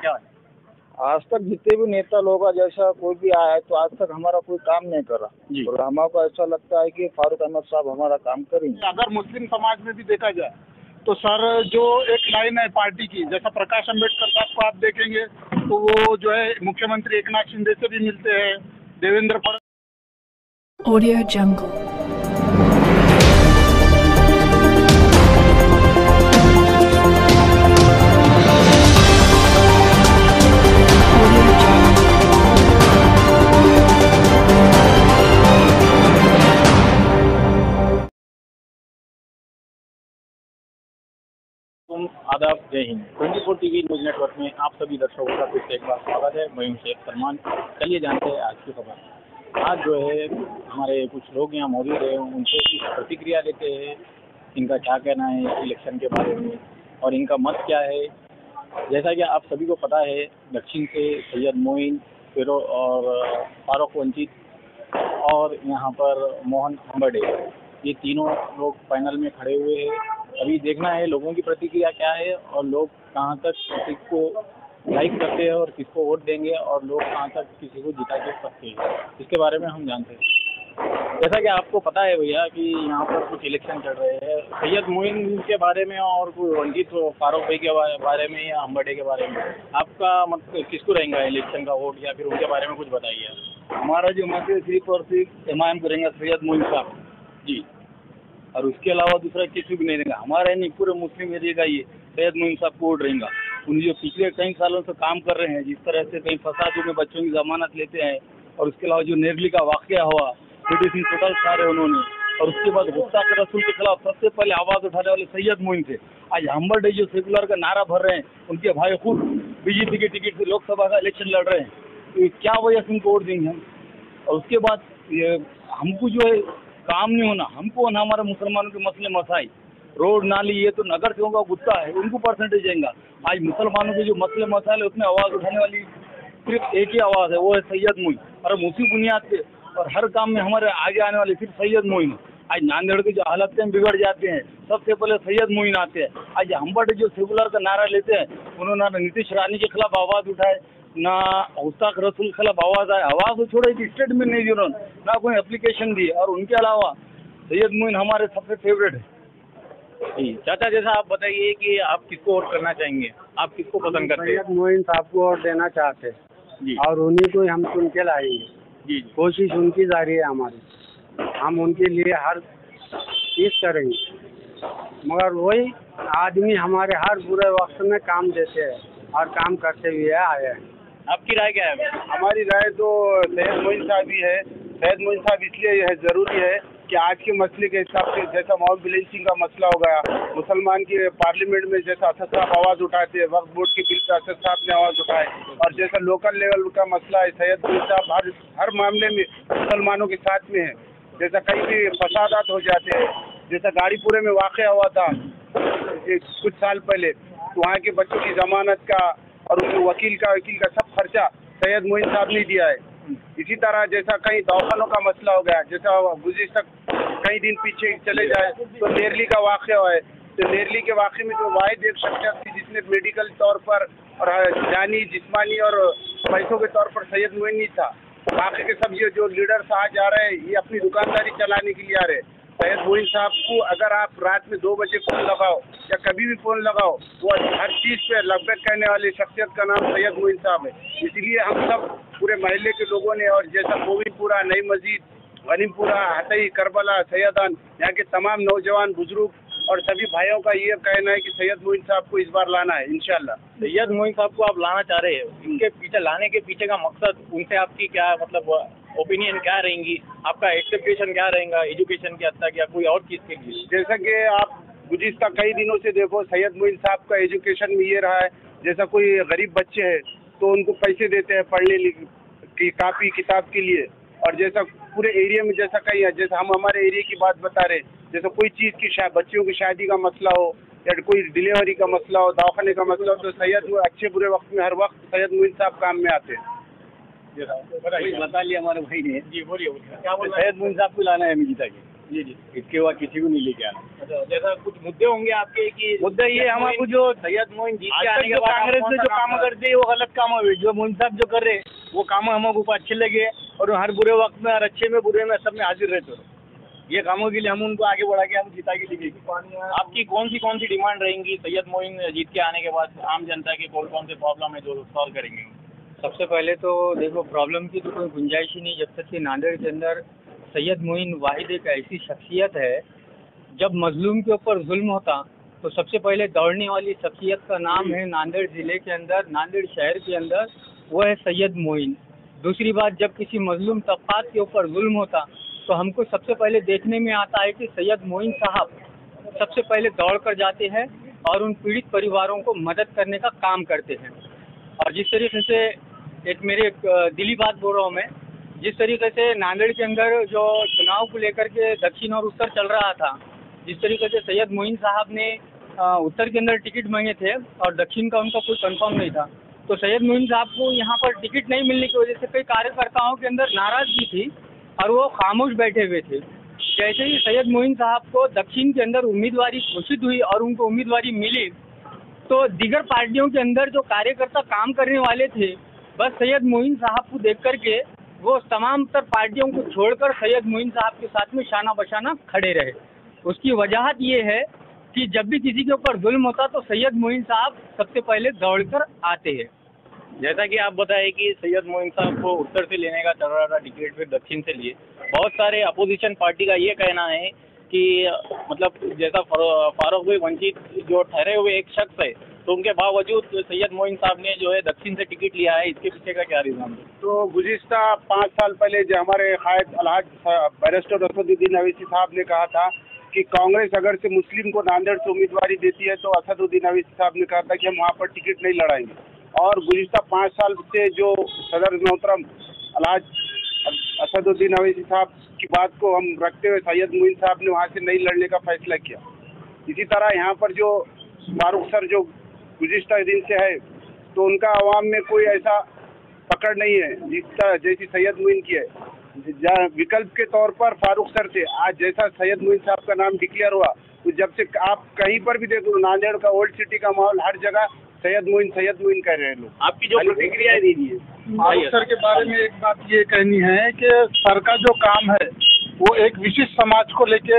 क्या है? आज तक जितने भी नेता लोग हैं, जैसा कोई भी आया है तो आज तक हमारा कोई काम नहीं करा जी। और हमको ऐसा लगता है कि फारूक अहमद साहब हमारा काम करेंगे। अगर मुस्लिम समाज में भी देखा जाए तो सर जो एक लाइन है पार्टी की, जैसा प्रकाश अम्बेडकर साहब को आप देखेंगे तो वो जो है मुख्यमंत्री एकनाथ शिंदे से भी मिलते हैं, देवेंद्र फडणवीस। ऑडियो जंगल। आदाब, जय हिंद। 24 टीवी न्यूज नेटवर्क में आप सभी दर्शकों का फिर से एक बार स्वागत है। मैं हूं शेख सलमान। चलिए जानते हैं आज की खबर। आज जो है हमारे कुछ लोग यहाँ मौजूद हैं, उनसे कुछ प्रतिक्रिया लेते हैं, इनका क्या कहना है इलेक्शन के बारे में और इनका मत क्या है। जैसा कि आप सभी को पता है, दक्षिण से सैयद मोइन फिरो और फारूक वंचित और यहाँ पर मोहन हम्बर्डे, ये तीनों लोग फाइनल में खड़े हुए हैं। अभी देखना है लोगों की प्रतिक्रिया क्या है और लोग कहां तक किसको लाइक करते हैं और किसको वोट देंगे और लोग कहां तक किसी को जिता के सकते हैं, इसके बारे में हम जानते हैं। जैसा कि आपको पता है भैया कि यहाँ पर कुछ इलेक्शन चल रहे हैं, सैयद मोइन के बारे में और कोई वंचित फारूक भाई के बारे में या हम्बर्डे के बारे में आपका मत किसको रहेगा इलेक्शन का वोट, या फिर उनके बारे में कुछ बताइए। हमारा जो मत है सिर्फ और सिर्फ एमआईएम करेंगे सैयद मोइन साहब जी, और उसके अलावा दूसरा किसी भी नहीं रहेगा। हमारा नहीं पूरे मुस्लिम एरिया का ये सैयद मोइन साहब को वोट रहेगा। उन जो पिछले कई सालों से काम कर रहे हैं, जिस तरह से कई फसादों में बच्चों की जमानत लेते हैं, और उसके अलावा जो नेरली का वाकया हुआ, मेडिसिन टोटल सारे उन्होंने, और उसके बाद गुस्ताख रसूल के खिलाफ सबसे पहले आवाज उठाने वाले सैयद मोइन थे। आज हम्बर्डे जो सेकुलर का नारा भर रहे हैं, उनके भाई खुद बीजेपी के टिकट से लोकसभा का इलेक्शन लड़ रहे हैं, तो क्या वजह से उनको वोट देंगे हम। और उसके बाद हमको जो है काम नहीं होना, हमको ना हमारे मुसलमानों के मसले मसाइल, रोड नाली, ये तो नगर सेवकों का गुत्ता है, उनको परसेंटेज देंगे। आज मुसलमानों के जो मसले मसाइल है उसमें आवाज़ उठाने वाली सिर्फ एक ही आवाज़ है, वो है सैयद मोइन। और हम उसी बुनियाद पे और हर काम में हमारे आगे आने वाले सिर्फ सैयद मोइन है। आज नांदेड़ की जो हालतें बिगड़ जाते हैं, सबसे पहले सैयद मोइन आते हैं। आज हम्बर्डे जो सेकुलर का नारा लेते हैं, उन्होंने नीतीश रानी के खिलाफ आवाज़ उठाए, ना गुस्ताख रसूल के खिलाफ आवाज़ आए, आवाज़ तो छोड़ो, एक स्टेटमेंट नहीं दी उन्होंने, ना कोई एप्लीकेशन दी। और उनके अलावा सैयद मोइन हमारे सबसे फेवरेट है। जी चाचा, जैसा आप बताइए कि आप किसको वोट करना चाहेंगे, आप किसको पसंद करते हैं? सैयद मोइन साहब को वोट देना चाहते हैं जी, और उन्हीं को हम चुन के लाएंगे। जी, कोशिश उनकी जारी है हमारी, हम उनके लिए हर चीज करेंगे, मगर वही आदमी हमारे हर बुरे वक्त में काम देते हैं और काम करते हुए आए हैं। आपकी राय क्या है? हमारी राय तो सैयद मोइन साहब ही है। सैयद मोइन साहब इसलिए यह जरूरी है कि आज के मसले के हिसाब से, जैसा माउंट बैलेंसिंग का मसला हो गया, मुसलमान की पार्लियामेंट में जैसा असद साहब आवाज़ उठाते हैं, वक्फ बोर्ड के बिल पर असद साहब ने आवाज़ उठाए, और जैसा लोकल लेवल का मसला है, सैयद मोइन साहब हर मामले में मुसलमानों के साथ में है। जैसा कहीं भी फसादात हो जाते हैं, जैसा गाड़ीपुरे में वाक़या हुआ था कुछ साल पहले, तो वहाँ के बच्चों की जमानत का और उनके वकील का सब खर्चा सैयद मोइन साहब ने दिया है। इसी तरह जैसा कहीं दवाखानों का मसला हो गया, जैसा गुज़िश्ता कई दिन पीछे चले जाए तो नेरली का वाक़या हुआ है, तो नेरली के वाक़े में जो वाहिद एक शख्सियत थी जिसने मेडिकल तौर पर और जानी जिस्मानी और पैसों के तौर पर सैयद मोइन नहीं था। बाकी के सब ये जो लीडर्स आज आ रहे हैं, ये अपनी दुकानदारी चलाने के लिए आ रहे हैं। सैयद मोइन साहब को अगर आप रात में 2 बजे फ़ोन लगाओ या कभी भी फ़ोन लगाओ, वो हर चीज़ पे लब्बैक कहने वाली शख्सियत का नाम सैयद मोइन साहब है। इसलिए हम सब पूरे महल्ले के लोगों ने, और जैसा गोविंदपुरा, नई मस्जिद, गनीमपुरा, हतई, करबला, सैयदान, यहाँ के तमाम नौजवान बुजुर्ग और सभी भाइयों का ये कहना है कि सैयद मोइन साहब को इस बार लाना है इंशाल्लाह। सैयद मोइन साहब को आप लाना चाह रहे हैं, इनके पीछे लाने के पीछे का मकसद, उनसे आपकी क्या मतलब ओपिनियन क्या रहेंगी, आपका एक्सपेक्टेशन क्या रहेगा एजुकेशन के हद तक या कोई और चीज़ के लिए? जैसा कि आप गुज़िश्ता कई दिनों से देखो, सैयद मोइन साहब का एजुकेशन में ये रहा है, जैसा कोई गरीब बच्चे हैं तो उनको पैसे देते हैं पढ़ने की कापी किताब के लिए, और जैसा पूरे एरिया में जैसा कहीं है, जैसा हम हमारे एरिया की बात बता रहे, जैसा कोई चीज़ की बच्चों की शादी का मसला हो या कोई डिलीवरी का मसला हो, दवाखाने का मसला हो, तो सैयद अच्छे बुरे वक्त में हर वक्त सैयद मोइन साहब काम में आते हैं। बता लिया हमारे भाई ने। जी बोलिए, क्या बोल रहे हैं? सैयद मोइन साहब को लाना है मिजिता के। जी जी। इसके बाद किसी को नहीं लेके आना। अच्छा, जैसा कुछ मुद्दे होंगे आपके कि मुद्दा ये हमारे जो सैयद मोइन जीत आज के आने तक के जो बाद आप कांग्रेस कौन ने सा जो काम काम कर- करते हैं वो गलत काम है। जो मोइन साहब जो कर रहे हैं वो काम हमको को अच्छे लगे और हर बुरे वक्त में, हर अच्छे में बुरे में सब में हाजिर रहते हो। ये कामों के लिए हम उनको आगे बढ़ा के हम जिता के दिखेंगे। आपकी कौन सी डिमांड रहेंगी सैयद मोइन जीत के आने के बाद? आम जनता के कौन से प्रॉब्लम है जो सॉल्व करेंगे? सबसे पहले तो देखो, प्रॉब्लम की तो कोई गुंजाइश ही नहीं जब तक कि नांदेड़ के अंदर सैयद मोइन वाहिद एक ऐसी शख्सियत है, जब मजलूम के ऊपर जुल्म होता तो सबसे पहले दौड़ने वाली शख्सियत का नाम है नांदेड़ ज़िले के अंदर, नांदेड़ शहर के अंदर, वो है सैयद मोइन। दूसरी बात, जब किसी मजलूम तबकात के ऊपर जुल्म होता तो हमको सबसे पहले देखने में आता है कि सैयद मोइन साहब सबसे पहले दौड़ कर जाते हैं और उन पीड़ित परिवारों को मदद करने का काम करते हैं। और जिस तरीके से एक मेरे दिली बात बोल रहा हूँ मैं, जिस तरीके से नांदेड़ के अंदर जो चुनाव को लेकर के दक्षिण और उत्तर चल रहा था, जिस तरीके से सैयद मोइन साहब ने उत्तर के अंदर टिकट मांगे थे और दक्षिण का उनका कोई कंफर्म नहीं था, तो सैयद मोइन साहब को यहाँ पर टिकट नहीं मिलने की वजह से कई कार्यकर्ताओं के अंदर नाराजगी थी और वो खामोश बैठे हुए थे। जैसे ही सैयद मोइन साहब को दक्षिण के अंदर उम्मीदवारी घोषित हुई और उनको उम्मीदवारी मिली, तो दीगर पार्टियों के अंदर जो कार्यकर्ता काम करने वाले थे, बस सैयद मोइन साहब को देख करके वो तमाम तर पार्टियों को छोड़कर सैयद मोइन साहब के साथ में शाना बशाना खड़े रहे। उसकी वजह ये है कि जब भी किसी के ऊपर जुल्म होता तो सैयद मोइन साहब सबसे पहले दौड़कर आते हैं। जैसा कि आप बताएं कि सैयद मोइन साहब को उत्तर से लेने का चल रहा था टिकट, फिर दक्षिण से लिए। बहुत सारे अपोजिशन पार्टी का ये कहना है कि मतलब जैसा फारूक भाई वंचित जो ठहरे हुए एक शख्स है, तो उनके बावजूद सैयद मोइन साहब ने जो है दक्षिण से टिकट लिया है, इसके पीछे का क्या रीज़न है? तो गुज़िश्ता 5 साल पहले जो हमारे कायद अलहाज बैरिस्टर असदुद्दीन अवैसी साहब ने कहा था कि कांग्रेस अगर से मुस्लिम को नांदेड़ से उम्मीदवारी देती है, तो असदुद्दीन अवैसी साहब ने कहा था कि हम वहाँ पर टिकट नहीं लड़ाएंगे। और गुज़िश्ता 5 साल से जो सदर मोहतरम अलहाज असदुद्दीन अवैसी साहब की बात को हम रखते हुए सैयद मोइन साहब ने वहाँ से नहीं लड़ने का फैसला किया। इसी तरह यहाँ पर जो फारूक सर जो गुज़िश्ता दिन से है, तो उनका आवाम में कोई ऐसा पकड़ नहीं है जैसी सैयद मोइन की है। विकल्प के तौर पर फारूक सर थे। आज जैसा सैयद मोइन साहब का नाम डिक्लेयर हुआ, तो जब से आप कहीं पर भी देखो, नांदेड़ का ओल्ड सिटी का माहौल हर जगह सैयद मोइन कह रहे हैं लोग। आपकी जो प्रतिक्रिया दीजिए फारूक सर के बारे में एक बात ये कहनी है कि सर का जो काम है वो एक विशिष्ट समाज को लेके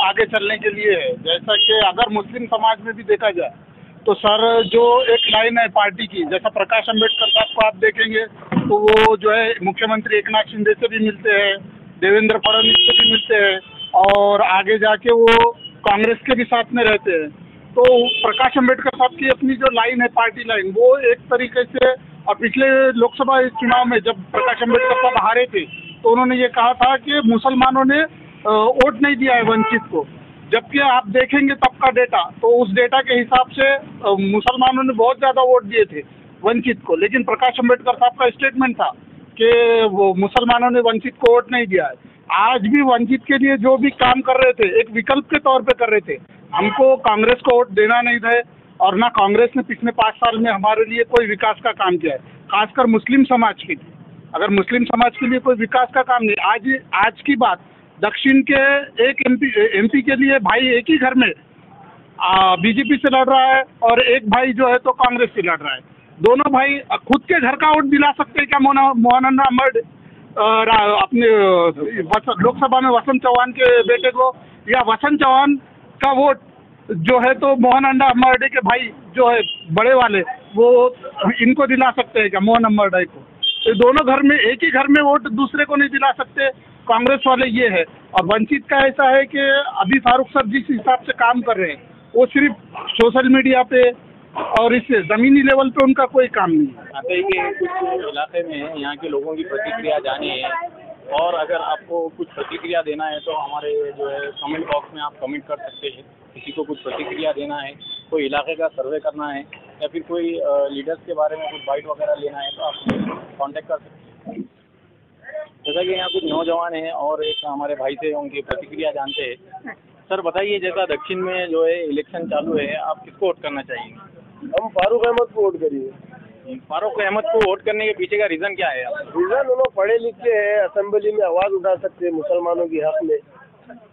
आगे चलने के लिए है। जैसा कि अगर मुस्लिम समाज में भी देखा जाए तो सर जो एक लाइन है पार्टी की, जैसा प्रकाश अम्बेडकर साहब को आप देखेंगे तो वो जो है मुख्यमंत्री एकनाथ शिंदे से भी मिलते हैं, देवेंद्र फडणवीस से भी मिलते हैं और आगे जाके वो कांग्रेस के भी साथ में रहते हैं। तो प्रकाश अम्बेडकर साहब की अपनी जो लाइन है, पार्टी लाइन, वो एक तरीके से, और पिछले लोकसभा चुनाव में जब प्रकाश अम्बेडकर साहब हारे थे तो उन्होंने ये कहा था कि मुसलमानों ने वोट नहीं दिया है वंचित को, जबकि आप देखेंगे तब का डेटा, तो उस डेटा के हिसाब से मुसलमानों ने बहुत ज़्यादा वोट दिए थे वंचित को। लेकिन प्रकाश अम्बेडकर साहब का स्टेटमेंट था कि वो मुसलमानों ने वंचित को वोट नहीं दिया है। आज भी वंचित के लिए जो भी काम कर रहे थे, एक विकल्प के तौर पे कर रहे थे। हमको कांग्रेस को वोट देना नहीं था और ना कांग्रेस ने पिछले 5 साल में हमारे लिए कोई विकास का काम किया है, खासकर मुस्लिम समाज के लिए। अगर मुस्लिम समाज के लिए कोई विकास का काम नहीं, आज की बात, दक्षिण के एक एमपी के लिए भाई एक ही घर में बीजेपी से लड़ रहा है और एक भाई जो है तो कांग्रेस से लड़ रहा है। दोनों भाई खुद के घर का वोट दिला सकते हैं क्या मोहनन्ना अमर अपने लोकसभा में वसंत चौहान के बेटे को, या वसंत चौहान का वोट जो है तो मोहनन्ना अमरडे के भाई जो है बड़े वाले, वो इनको दिला सकते हैं क्या, मोहन अमरडे को? तो दोनों घर में, एक ही घर में वोट दूसरे को नहीं दिला सकते कांग्रेस वाले, ये है। और वंचित का ऐसा है कि अभी फारूक सर जिस हिसाब से काम कर रहे हैं वो सिर्फ सोशल मीडिया पे और इससे ज़मीनी लेवल पे उनका कोई काम नहीं है। आते ही कि कुछ इलाके में यहाँ के लोगों की प्रतिक्रिया जानी है, और अगर आपको कुछ प्रतिक्रिया देना है तो हमारे जो है कमेंट बॉक्स में आप कमेंट कर सकते हैं। किसी को कुछ प्रतिक्रिया देना है, कोई इलाके का सर्वे करना है या फिर कोई लीडर्स के बारे में कुछ बाइट वगैरह लेना है तो आप कांटेक्ट कर सकते हैं। जैसा कि यहाँ कुछ नौजवान हैं और एक हमारे भाई से उनकी प्रतिक्रिया जानते हैं। सर बताइए, जैसा दक्षिण में जो है इलेक्शन चालू है, आप किसको वोट करना चाहेंगे? हम फारूक अहमद को वोट करिए। फारूक अहमद को वोट करने के पीछे का रीज़न क्या है? रीज़न, उन्होंने पढ़े लिखे हैं, असेंबली में आवाज़ उठा सकते हैं मुसलमानों की हक में।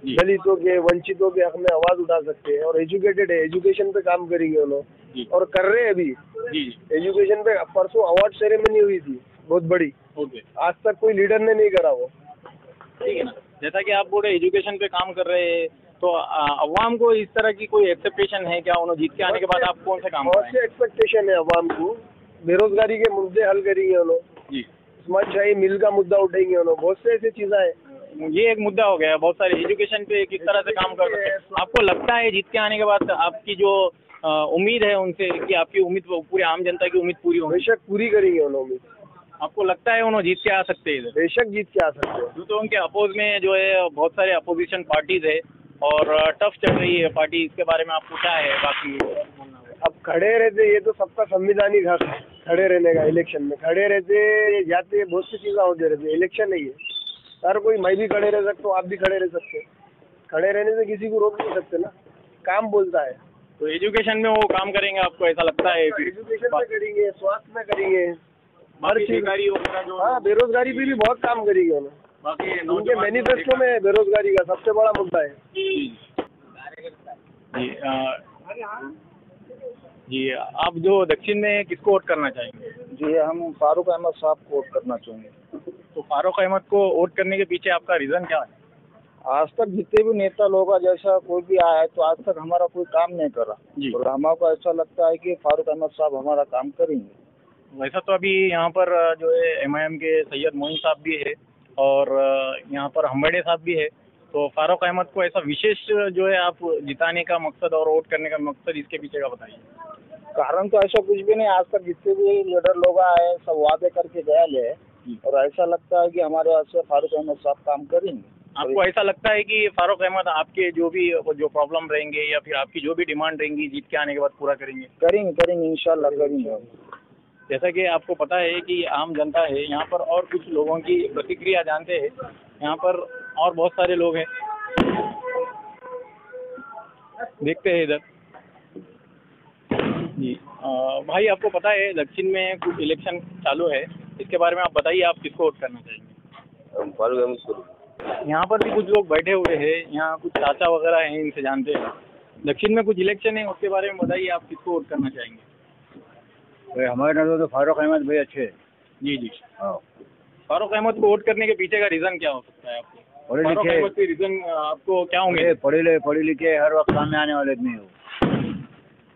जी। दलितों के, वंचितों के हक में आवाज उठा सकते हैं और एजुकेटेड है, एजुकेशन पे काम करेंगे वो लोग जी और कर रहे हैं अभी। जी एजुकेशन पे परसों अवार्ड सेरेमनी हुई थी बहुत बड़ी, ओके आज तक कोई लीडर ने नहीं करा वो। ठीक है ना। जैसा कि आप बोल रहे एजुकेशन पे काम कर रहे हैं, तो अवाम को इस तरह की कोई एक्सेप्टेशन है क्या? उन्होंने जीत के आने के बाद आप कौन से काम बहुत कराएंगे? से एक्सपेक्टेशन है अवाम को, बेरोजगारी के मुद्दे हल करेंगे वो लोग, जी, समाजशाही मिल का मुद्दा उठाएंगे वो लोग, बहुत से ऐसी चीजें हैं। ये एक मुद्दा हो गया। बहुत सारे एजुकेशन पे किस तरह से काम कर सकते हैं? आपको लगता है जीत के आने के बाद आपकी जो उम्मीद है उनसे, कि आपकी उम्मीद पूरी आम जनता की उम्मीद पूरी होगी? बेशक पूरी करेंगे वो लोग, आपको लगता है उन्होंने जीत के आ सकते हैं इधर? बेशक जीत के आ सकते हैं। जो तो उनके अपोज में जो है बहुत सारे अपोजिशन पार्टीज है और टफ चल रही है पार्टी, इसके बारे में आपको क्या है बाकी? अब खड़े रहते, ये तो सबका संविधानिक हक है खड़े रहने का। इलेक्शन में खड़े रहते जाते, बहुत सी चीजें होती रहती है, इलेक्शन नहीं है। हर कोई, मैं भी खड़े रह सकता हूँ, आप भी खड़े रह सकते हैं। खड़े रहने से किसी को रोक नहीं सकते ना, काम बोलता है। तो एजुकेशन में वो काम करेंगे, आपको ऐसा लगता है? एजुकेशन में करेंगे, स्वास्थ्य में करेंगे, हर चीज। बेकारी वगैरह जो, हाँ, बेरोजगारी पे भी बहुत काम करेंगे उन्होंने। बाकी उनके मैनिफेस्टो में बेरोजगारी का सबसे बड़ा मुद्दा है। जी जी, आप जो दक्षिण में किसको वोट करना चाहेंगे? जी, हम फारूक अहमद साहब को वोट करना चाहेंगे। तो फारूक अहमद को वोट करने के पीछे आपका रीज़न क्या है? आज तक जितने भी नेता लोग जैसा कोई भी आया है तो आज तक हमारा कोई काम नहीं करा जी। और हमको ऐसा लगता है कि फारूक अहमद साहब हमारा काम करेंगे। वैसा तो अभी यहाँ पर जो है MIM के सैयद मोइन साहब भी है और यहाँ पर हम्बड़े साहब भी है। तो फारूक अहमद को ऐसा विशेष जो है आप जिताने का मकसद और वोट करने का मकसद इसके पीछे का बताइए। कारण तो ऐसा कुछ भी नहीं, आज तक जितने भी लीडर लोग आए सब वादे करके गए ले और ऐसा लगता है कि हमारे यहाँ से फारूक अहमद साहब काम करेंगे। आपको ऐसा लगता है कि फारूक अहमद आपके जो प्रॉब्लम रहेंगे या फिर आपकी जो भी डिमांड रहेंगी जीत के आने के बाद पूरा करेंगे? करेंगे इंशाल्लाह करेंगे। जैसा कि आपको पता है कि आम जनता है यहाँ पर और कुछ लोगों की प्रतिक्रिया जानते हैं। यहाँ पर और बहुत सारे लोग हैं, देखते हैं इधर। जी भाई, आपको पता है दक्षिण में कुछ इलेक्शन चालू है, इसके बारे में आप बताइए, आप किसको वोट करना चाहेंगे? फारूक अहमद को। यहाँ पर भी कुछ लोग बैठे हुए हैं, यहाँ कुछ चाचा वगैरह हैं, इनसे जानते हैं। दक्षिण में कुछ इलेक्शन है, उसके बारे में बताइए, आप किसको वोट करना चाहेंगे? भाई हमारे नजर तो फारूक अहमद भाई अच्छे। जी जी, हाँ, फारूक अहमद को वोट करने के पीछे का रीज़न क्या हो सकता है आपको? पढ़े फारूक लिखे, अहमद के रीज़न आपको क्या होंगे? पढ़े लिखे हर वक्त सामने आने वाले नहीं हो।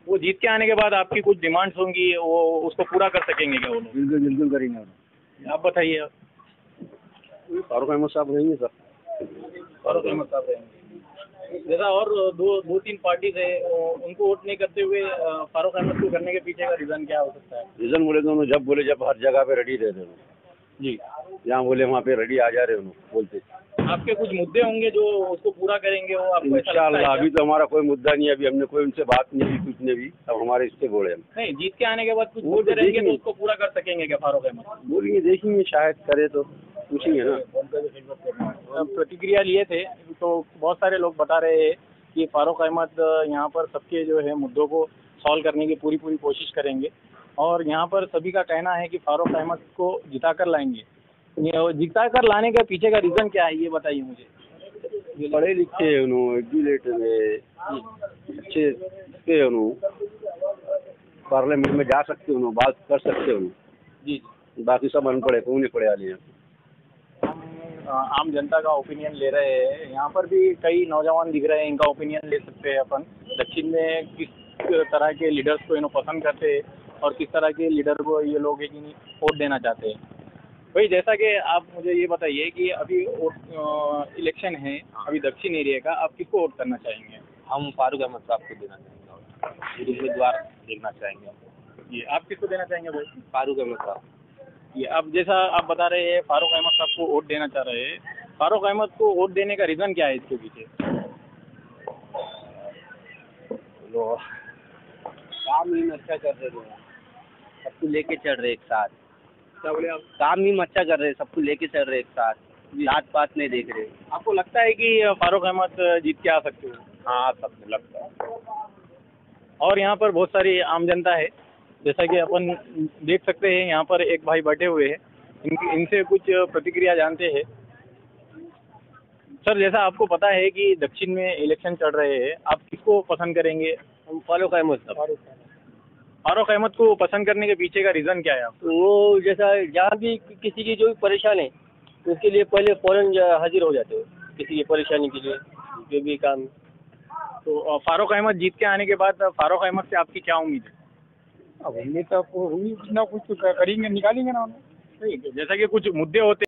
वो जीत के आने के बाद आपकी कुछ डिमांड्स होंगी, वो उसको पूरा कर सकेंगे क्या वो लोग? बिल्कुल करेंगे। आप बताइए। फारूक अहमद साहब रहेंगे सर। फारूक अहमद साहब रहेंगे। जैसा और दो तीन पार्टीज है, उनको वोट नहीं करते हुए फारूक अहमद को करने के पीछे का रीज़न क्या हो सकता है? रीजन बोले तो जब हर जगह पे रेडी रहते हैं जी, जहाँ बोले वहाँ पे रेडी आ जा रहे हैं बोलते। आपके कुछ मुद्दे होंगे जो उसको पूरा करेंगे, वो आपको ऐसा लगता है इंशाल्लाह। क्या? अभी तो हमारा कोई मुद्दा नहीं है, अभी हमने कोई उनसे बात नहीं की, कुछ नहीं भी। अब हमारे इससे बोले हम नहीं, जीत के आने के बाद कुछ वो मुद्दे तो रहेंगे तो देखेंगे। उसको पूरा कर सकेंगे क्या फारूक अहमद? बोलेंगे, देखेंगे, शायद करे तो पूछेंगे ना। प्रतिक्रिया लिए थे तो बहुत सारे लोग बता रहे हैं कि फारूक अहमद यहाँ पर सबके जो है मुद्दों को सॉल्व करने की पूरी कोशिश करेंगे और यहाँ पर सभी का कहना है कि फारूक अहमद को जिता कर लाएंगे। जिता कर लाने के पीछे का रीज़न क्या है, ये बताइए मुझे। पढ़े लिखे हैं उन्होंने, एजुकेटेड है, अच्छे थे उन्होंने, पार्लियामेंट में जा सकते उन्होंने, बात कर सकते उन्होंने। जी, बाकी सब अनपढ़ है, कोई नहीं पढ़े वाले हैं। हम आम जनता का ओपिनियन ले रहे हैं। यहाँ पर भी कई नौजवान दिख रहे हैं, इनका ओपिनियन ले सकते हैं अपन। दक्षिण में किस तरह के लीडर्स को इन्हों पसंद करते हैं और किस तरह के लीडर को ये लोग है कि नहीं वोट देना चाहते हैं। भाई, जैसा कि आप मुझे ये बताइए कि अभी इलेक्शन है अभी दक्षिण एरिया का, आप किसको वोट करना चाहेंगे? हम फारूक अहमद साहब को देना चाहेंगे, उम्मीदवार देखना चाहेंगे। ये आप किसको देना चाहेंगे भाई? फारूक अहमद साहब। ये अब जैसा आप बता रहे हैं फारूक अहमद साहब को वोट देना चाह रहे हैं, फारूक अहमद को वोट देने का रीज़न क्या है इसके पीछे? काम ही अच्छा कर रहे हैं, सबको लेके चल रहे एक साथ। क्या बोले आप? काम ही अच्छा कर रहे, सबको लेके चल रहे एक साथ, जात पात नहीं देख रहे। आपको लगता है कि फारूक अहमद जीत के आ सकते हो? हाँ, सबको लगता है। और यहाँ पर बहुत सारी आम जनता है, जैसा कि अपन देख सकते हैं। यहाँ पर एक भाई बैठे हुए हैं, इनसे कुछ प्रतिक्रिया जानते हैं। सर, जैसा आपको पता है कि दक्षिण में इलेक्शन चल रहे हैं, आप किसको पसंद करेंगे? हम फारूक अहमद साहब। फारूक अहमद को पसंद करने के पीछे का रीज़न क्या है आपको? वो जैसा जहाँ भी किसी की जो भी परेशान है तो उसके लिए पहले फौरन हाजिर हो जाते हो, किसी की परेशानी के लिए जो भी काम। तो फारूक अहमद जीत के आने के बाद फारूक अहमद से आपकी क्या उम्मीद है? अब उम्मीद तो कुछ ना कुछ तो करेंगे, निकालेंगे ना उन्हें। ठीक है, जैसा कि कुछ मुद्दे होते